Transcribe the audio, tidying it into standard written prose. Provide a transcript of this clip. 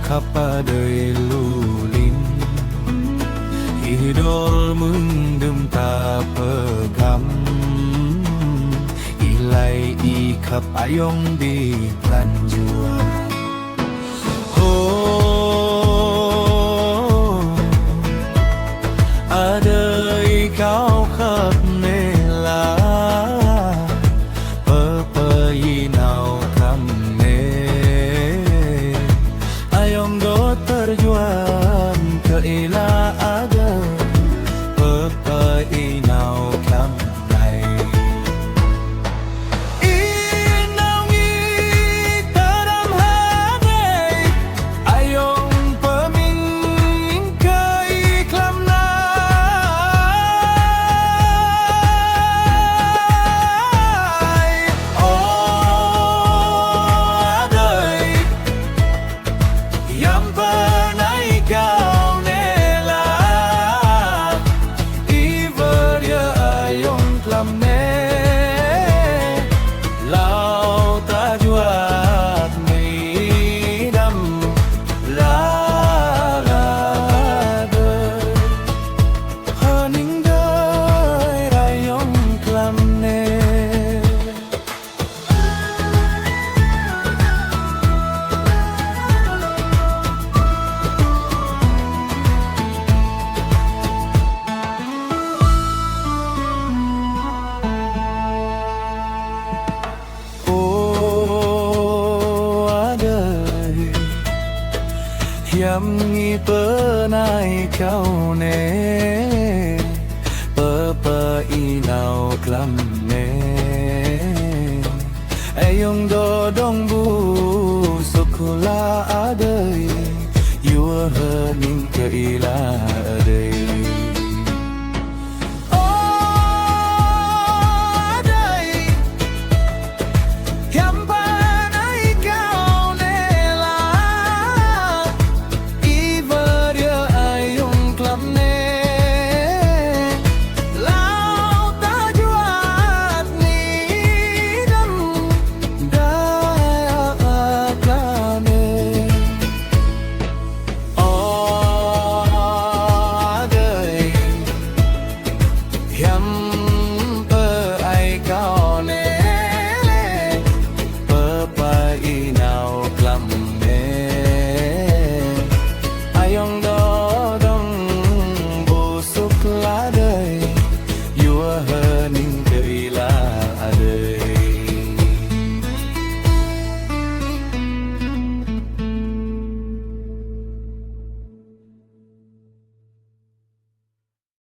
khắp đời lulin idol mừng đêm ta pegam ilai i khắp ayong di lanjua adai kau khắp nê la nào kham nê ayong do terjuan ke ila ada pepai nào kham này inau ngi tadam hade ayong peming kai kham nai yang pernah kau nela iveria ayong klam ne lau ta juat ngây đâm la la đời hơn những đời ayong klam ne yam ngi penai kau ne pepa inau klam ne ayong do dong bu sukula adai you hening ke ila adai